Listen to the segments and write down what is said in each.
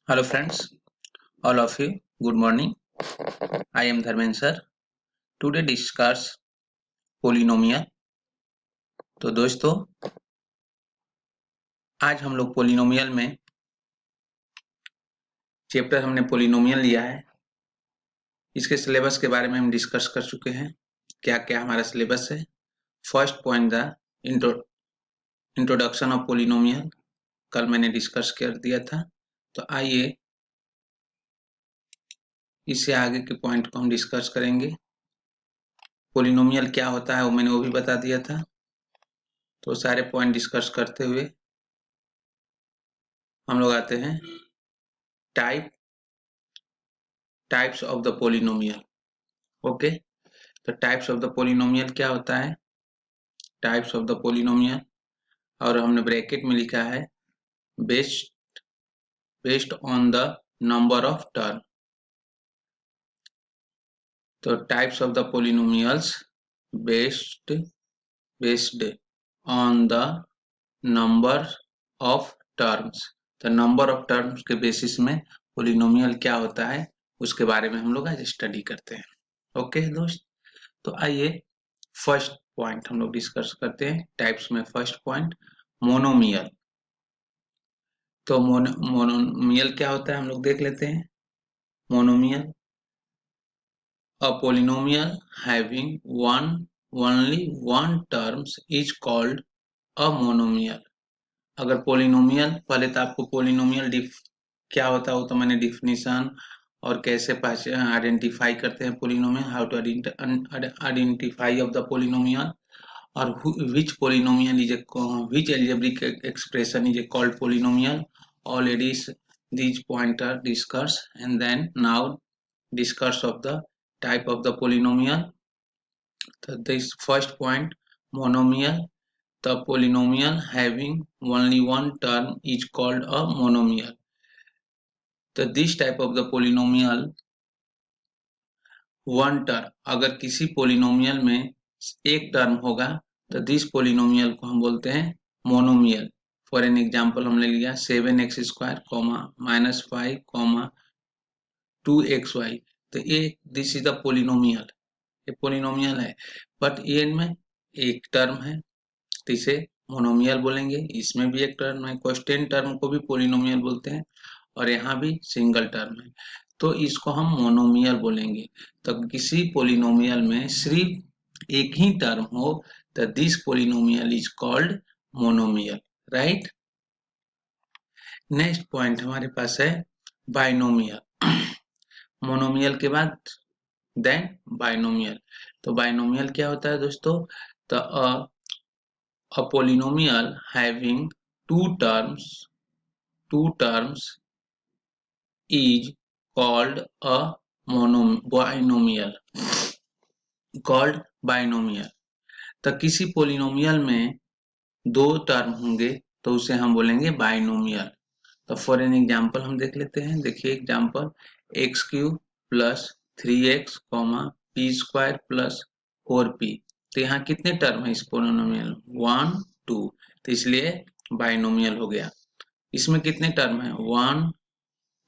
Hello friends, all of you, good morning. I am Dharmen sir. Today discuss polynomial. तो दोस्तों आज हम लोग पोलिनोमियल में चैप्टर हमने पोलिनोमियल लिया है। इसके सिलेबस के बारे में हम डिस्कस कर चुके हैं, क्या क्या हमारा सिलेबस है। First point the introduction of polynomial कल मैंने डिस्कस कर दिया था। तो आइए इससे आगे के पॉइंट को हम डिस्कस करेंगे। पोलिनोमियल क्या होता है मैंने वो भी बता दिया था। तो सारे पॉइंट डिस्कस करते हुए हम लोग आते हैं types of the polynomial. Okay, तो टाइप्स ऑफ द पोलिनोमियल क्या होता है? टाइप्स ऑफ द पोलिनोमियल, और हमने ब्रैकेट में लिखा है based on the number of term. तो types of the polynomials based on the number of terms. तो नंबर ऑफ टर्म्स के बेसिस में पोलिनोमियल क्या होता है उसके बारे में हम लोग आज स्टडी करते हैं। ओके दोस्त, तो आइए फर्स्ट पॉइंट हम लोग डिस्कस करते हैं टाइप्स में। First point monomial. तो मोनोमियल क्या होता है हम लोग देख लेते हैं। Monomial a polynomial having only one terms is called a monomial। अगर पोलिनोमियल, पहले तो आपको पोलिनोमियल क्या होता है वो तो मैंने डिफिनीशन और कैसे आइडेंटिफाई करते हैं polynomial, how to identify of the polynomial, और which polynomial is which algebraic expression is called polynomial. Already these points are discussed, and then now discuss of the type of the polynomial. So this first point, monomial. The polynomial having only one term is called a monomial. तो this type of the polynomial one term, अगर किसी polynomial में एक term होगा तो this polynomial को हम बोलते हैं मोनोमियल। फॉर एन एग्जांपल हमने लिया 7x स्क्वायर -5 2xy। तो ये दिस इज द पोलिनोमियल, ये पोलिनोमियल है, बट ये में एक टर्म है तो इसे मोनोमियल बोलेंगे। इसमें भी एक टर्म है, कांस्टेंट टर्म को भी पोलिनोमियल बोलते हैं, और यहाँ भी सिंगल टर्म है तो इसको हम मोनोमियल बोलेंगे। तो किसी पोलिनोमियल में सिर्फ एक ही टर्म हो तो this polynomial is called monomial, right. Next point हमारे पास है बाइनोमियल। मोनोमियल के बाद देन बाइनोमियल। तो बाइनोमियल क्या होता है दोस्तों? तो a polynomial having two terms is called a binomial, called binomial। तो किसी पोलिनोमियल में दो टर्म होंगे तो उसे हम बोलेंगे बाइनोमियल। तो फॉर एन एग्जांपल हम देख लेते हैं। देखिए example x³ plus 3x p square plus 4p। तो यहाँ कितने टर्म है इस पोलिनोमियल? 1 2, तो इसलिए बाइनोमियल हो गया। इसमें कितने टर्म है? 1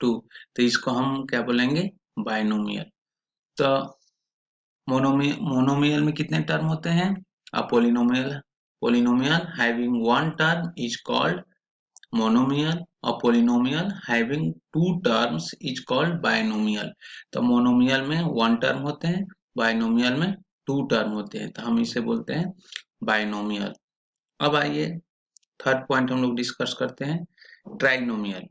2, तो इसको हम क्या बोलेंगे? बाइनोमियल। तो मोनोमियल में कितने टर्म होते हैं? A polynomial having one term is called monomial, और polynomial having two terms is called binomial. तो मोनोमियल में वन टर्म होते हैं, बाइनोमियल में टू टर्म होते हैं, तो हम इसे बोलते हैं बाइनोमियल। अब आइए थर्ड पॉइंट हम लोग डिस्कस करते हैं, trinomial.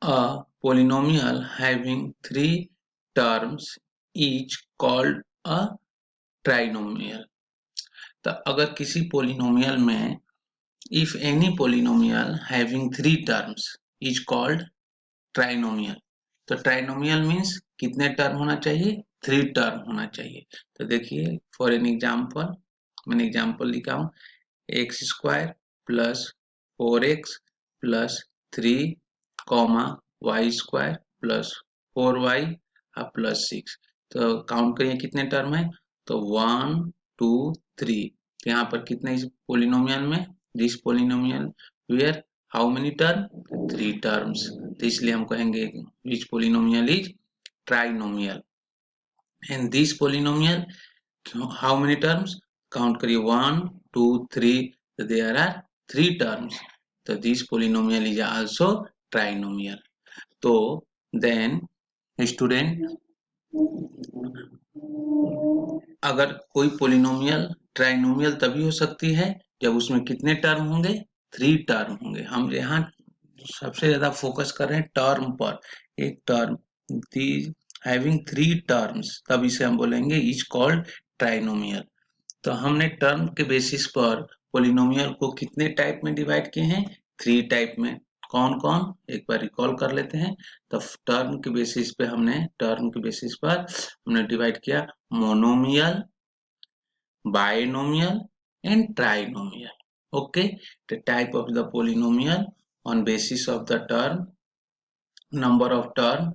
A polynomial having three terms is called a trinomial। तो अगर किसी पोलिनोमियल में if any polynomial having three terms is called trinomial। तो ट्राइनोमियल मीन्स कितने टर्म होना चाहिए? 3 टर्म होना चाहिए। तो देखिए फॉर एन एग्जांपल, मैंने एग्जांपल लिखा हूँ x² plus 4x plus 3 y² plus 4y plus 6। तो काउंट करिए कितने टर्म है? तो 1 2 3। यहाँ पर कितने पोलिनोमियल में? This polynomial where how many term? 3 terms. तो इसलिए हम कहेंगे which polynomial is trinomial. And this polynomial how many terms, count करिए 1 2 3, तो देयर आर 3 टर्म्स, तो this polynomial is also trinomial. तो देन स्टूडेंट, अगर कोई पोलिनोमियल ट्राइनोमियल तभी हो सकती है जब उसमें कितने टर्म होंगे, 3 टर्म होंगे। हम यहाँ सबसे ज्यादा फोकस कर रहे हैं टर्म पर, एक टर्म हैविंग 3 टर्म्स, तब इसे हम बोलेंगे इज कॉल्ड ट्राइनोमियल। तो हमने टर्म के बेसिस पर पोलिनोमियल को कितने टाइप में डिवाइड किए हैं, 3 टाइप में। कौन कौन, एक बार रिकॉल कर लेते हैं। तो टर्म के बेसिस पे हमने डिवाइड किया monomial, binomial and trinomial. Okay, the type of the polynomial on basis of the term, number of term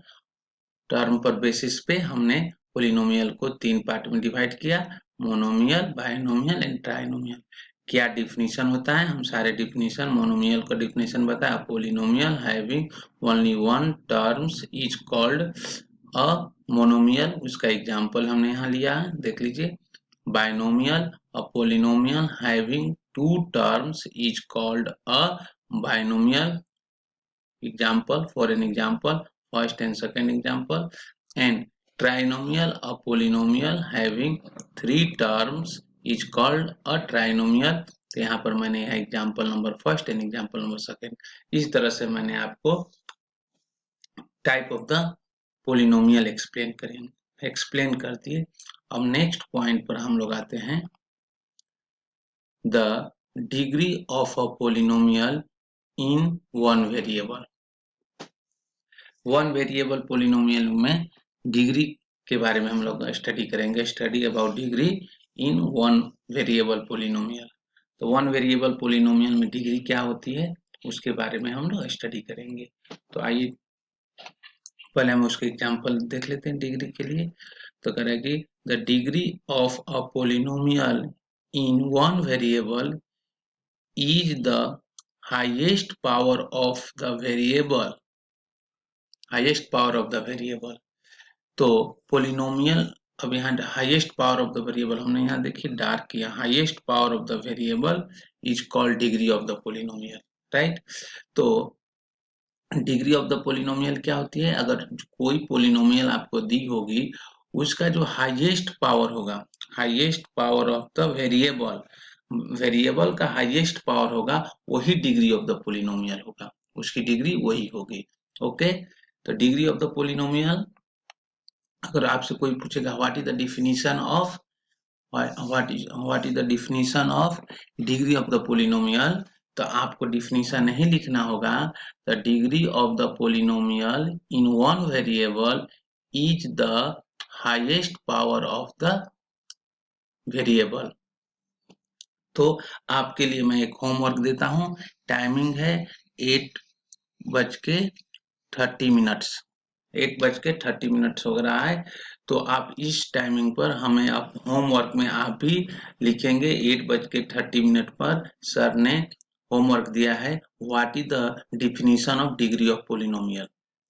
पर बेसिस पे हमने पोलिनोमियल को 3 पार्ट में डिवाइड किया, मोनोमियल, बायनोमियल एंड ट्राइनोमियल। क्या डिफिनीशन होता है, हम सारे डिफिनीशन, मोनोमियल का डिफिनीशन बताया, polynomial having only one terms is called a monomial, उसका एग्जांपल हमने यहाँ लिया है, देख लीजिए। binomial, a polynomial having 2 terms is called a binomial. Example, for an example, first and second example. And trinomial, a polynomial having 3 terms is called a trinomial. तो यहाँ पर मैंने example number first and example number second, इस तरह से मैंने आपको type of the polynomial explain कर दिए। अब नेक्स्ट पॉइंट पर हम लोग आते हैं, the degree of a polynomial in one variable। One variable polynomial में डिग्री के बारे में हम लोग स्टडी करेंगे, study about degree in one variable polynomial. तो वन वेरिएबल पोलिनोमियल में डिग्री क्या होती है उसके बारे में हम लोग स्टडी करेंगे। तो आइए पहले हम उसके एग्जांपल देख लेते हैं डिग्री के लिए। तो करेंगे the degree of a polynomial in one variable is the highest power of the variable, highest power of the variable। तो पोलिनोमियल, अब यहाँ highest power of the variable हमने यहाँ देखिए डार्क किया, highest power of the variable is called degree of the polynomial, right. तो degree of the polynomial क्या होती है, अगर कोई पोलिनोमियल आपको दी होगी उसका जो हाईएस्ट पावर होगा, highest power of the variable, variable का हाईएस्ट पावर होगा वही डिग्री ऑफ द पोलिनोमियल होगा, उसकी डिग्री वही होगी। ओके, तो डिग्री ऑफ द पोलिनोमियल, अगर आपसे कोई पूछेगा what is the definition of degree of the polynomial, तो आपको डिफिनीशन नहीं लिखना होगा। The degree of the polynomial in one variable is the highest power of the variable. तो आपके लिए मैं एक होमवर्क देता हूं, टाइमिंग है 8:30, 8:30 हो रहा है। तो आप इस टाइमिंग पर हमें आप होमवर्क में आप भी लिखेंगे 8:30 पर सर ने होमवर्क दिया है what is the definition of degree of polynomial,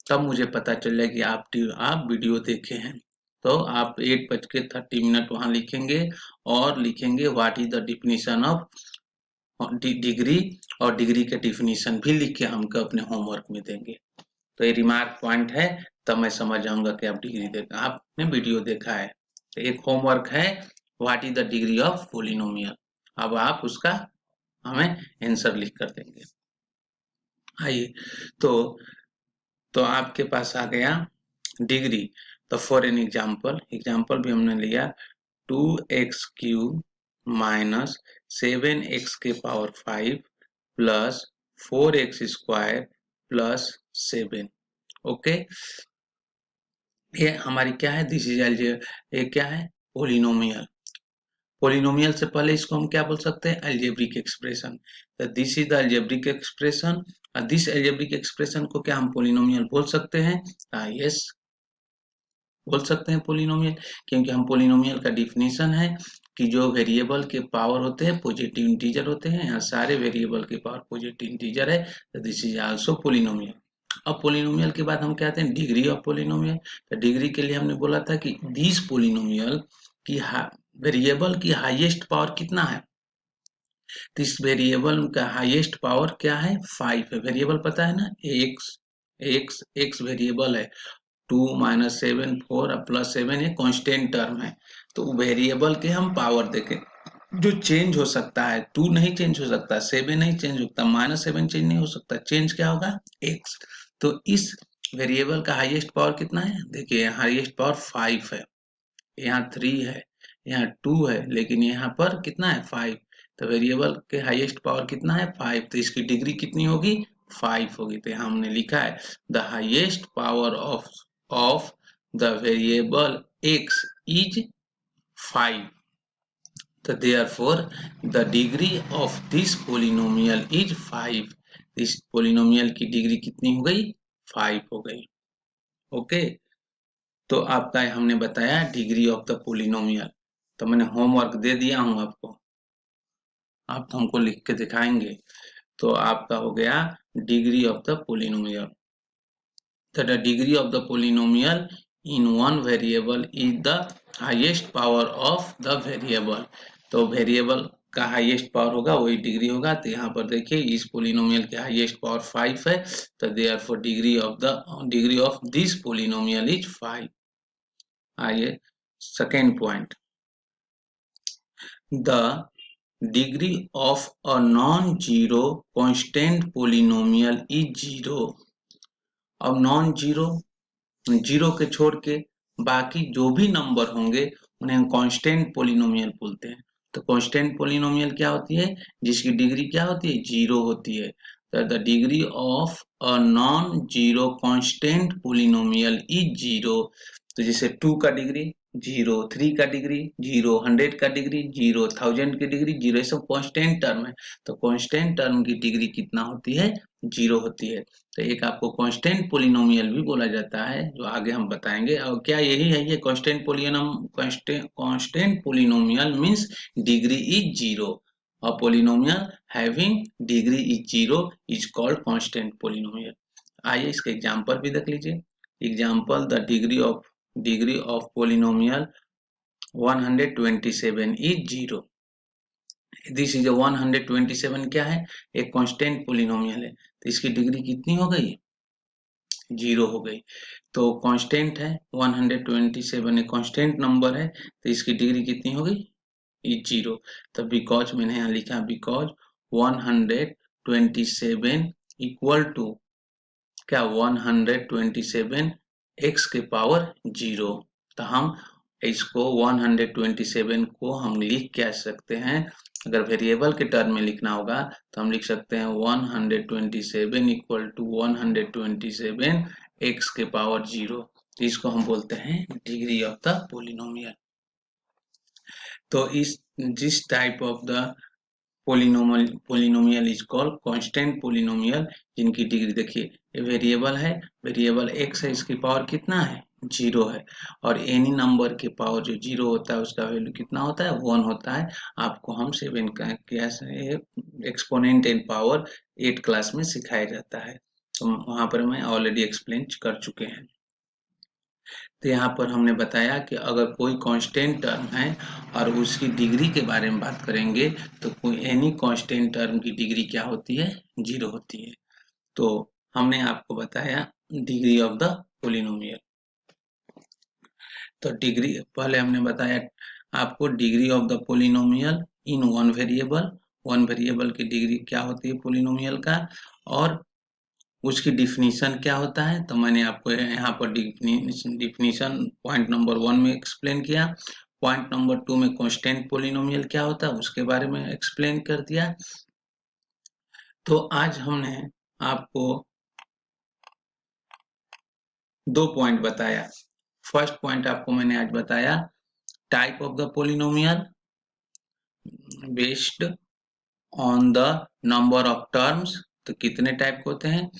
तब मुझे पता चल जाएगा कि आप वीडियो देखे हैं। तो आप 8:30 वहां लिखेंगे और लिखेंगे what is the definition of degree, और डिग्री के डिफिनीशन भी लिख के हमको अपने होमवर्क में देंगे। तो ये रिमार्क पॉइंट है, तब मैं समझ जाऊंगा कि आप डिग्री देखा, आपने वीडियो देखा है। तो एक होमवर्क है what is the degree of polynomial, अब आप उसका हमें आंसर लिख कर देंगे। आइए, तो आपके पास आ गया डिग्री। तो फॉर एन एग्जाम्पल भी हमने लिया 2x³ माइनस 7x के power 5 plus 4x² plus 7। Okay, ये हमारी क्या है, दिस इज ये क्या है, पोलिनोमियल। पोलिनोमियल से पहले इसको हम क्या बोल सकते हैं, अलजेब्रिक एक्सप्रेशन। तो this is the algebraic expression, और दिस अलजेब्रिक एक्सप्रेशन को क्या हम पोलिनोमियल बोल सकते हैं, यस बोल सकते हैं पोलिनोमियल, क्योंकि हम पोलिनोमियल का डिफिनीशन है कि जो वेरिएबल के पावर होते हैं पॉजिटिव इंटीजर होते हैं, यहाँ सारे वेरिएबल के पावर पॉजिटिव इंटीजर है, तो दिस इज आल्सो पोलिनोमियल। अब पोलिनोमियल के बाद हम क्या आते हैं, डिग्री ऑफ पोलिनोमियल। तो डिग्री के लिए हमने बोला था कि दिस पोलिनोमियल की वेरिएबल की हाईएस्ट पावर कितना है। तो इस वेरिएबल का हाईएस्ट पावर क्या है, 5 है। वेरिएबल पता है ना, एक्स वेरिएबल है। 2 - 7 4 प्लस 7 ये कांस्टेंट टर्म है। तो वेरिएबल के हम पावर देखें, जो चेंज हो सकता है, 2 नहीं चेंज हो सकता, 7 नहीं चेंज हो सकता, -7 चेंज नहीं हो सकता, चेंज क्या होगा, x। तो इस वेरिएबल का हाईएस्ट पावर कितना है, देखिए हाईएस्ट पावर 5 है, यहाँ 3 है, यहाँ 2 है, लेकिन यहाँ पर कितना है, 5। तो वेरिएबल के हाईएस्ट पावर कितना है, 5। तो इसकी डिग्री कितनी होगी, 5 होगी। तो यहाँ हमने लिखा है the highest power of the variable x is 5। तो therefore the degree of this polynomial is 5। इस पोलिनोमियल की डिग्री कितनी हो गई, 5 हो गई। ओके, तो आपका हमने बताया डिग्री ऑफ द पोलिनोमियल। तो मैंने होमवर्क दे दिया हूं आपको, आप तो हमको लिख के दिखाएंगे। तो आपका हो गया डिग्री ऑफ द पोलिनोमियल। तो the degree of the polynomial in one variable is the highest power of the variable। तो वेरिएबल का हाईएस्ट पावर होगा वही डिग्री होगा। तो यहाँ पर देखिए इस पोलिनोमियल के हाईएस्ट पावर 5 है। तो therefore degree of this polynomial is 5। आइए second point, the degree of a non zero constant polynomial is 0। अब नॉन जीरो, जीरो के छोड़ के बाकी जो भी नंबर होंगे उन्हें हम कांस्टेंट पोलिनोमियल बोलते हैं। तो कांस्टेंट पोलिनोमियल क्या होती है, जिसकी डिग्री क्या होती है, 0 होती है। तो the degree of a non zero constant polynomial is 0। तो जैसे 2 का डिग्री 0, 3 का डिग्री 0, 100 का डिग्री 0, 1000 की डिग्री 0, ये सब कांस्टेंट टर्म है। तो कांस्टेंट टर्म की डिग्री कितना होती है, 0 होती है। तो एक आपको कांस्टेंट पोलिनोमियल भी बोला जाता है, जो आगे हम बताएंगे। और क्या यही है ये constant polynomial means degree is 0। और polynomial having degree is 0 is called constant polynomial. आइए इसके एग्जांपल भी देख लीजिए। Example, the degree of polynomial 127 is 0। This is 127 क्या है, एक कांस्टेंट पोलिनोमियल है। तो इसकी डिग्री कितनी हो गई, 0 हो गई। तो कांस्टेंट है 127, एक कांस्टेंट नंबर है, तो इसकी डिग्री कितनी हो गई, 0। तो बिकॉज मैंने यहाँ लिखा बिकॉज 127 इक्वल टू क्या, 127 x के पावर 0। तो हम इसको 127 को हम लिख क्या सकते हैं, अगर वेरिएबल के टर्म में लिखना होगा तो हम लिख सकते हैं 127 इक्वल टू 127 x के पावर 0। तो इसको हम बोलते हैं डिग्री ऑफ द पोलिनोमियल। तो जिस type of the polynomial is called constant polynomial, जिनकी डिग्री देखिए वेरिएबल है, वेरिएबल x है, इसकी पावर कितना है, 0 है। और एनी नंबर के पावर जो 0 होता है उसका वैल्यू कितना होता है, 1 होता है। आपको हम 7 का एक्सपोनेंट एंड पावर 8 क्लास में सिखाया जाता है, तो वहां पर मैं ऑलरेडी एक्सप्लेन कर चुके हैं। तो यहाँ पर हमने बताया कि अगर कोई कांस्टेंट टर्म है और उसकी डिग्री के बारे में बात करेंगे तो कोई एनी कांस्टेंट टर्म की डिग्री क्या होती है, 0 होती है। तो हमने आपको बताया डिग्री ऑफ द पोलिनोमियल। तो डिग्री पहले हमने बताया आपको degree of the polynomial in one variable की डिग्री क्या होती है पोलिनोमियल का, और उसकी डिफिनीशन क्या होता है। तो मैंने आपको यहाँ पर डिफिनीशन पॉइंट नंबर 1 में एक्सप्लेन किया। पॉइंट नंबर 2 में कांस्टेंट पोलिनोमियल क्या होता है उसके बारे में एक्सप्लेन कर दिया। तो आज हमने आपको 2 पॉइंट बताया। फर्स्ट पॉइंट आपको मैंने आज बताया type of the polynomial based on the number of terms. तो कितने टाइप के होते हैं,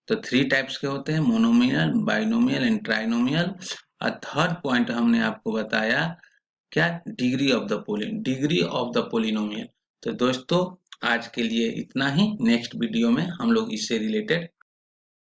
तो 3 टाइप्स के होते हैं, मोनोमियल, बाइनोमियल एंड ट्राइनोमियल। और थर्ड पॉइंट हमने आपको बताया क्या, डिग्री ऑफ द पोलिनोमियल। तो दोस्तों आज के लिए इतना ही। नेक्स्ट वीडियो में हम लोग इससे रिलेटेड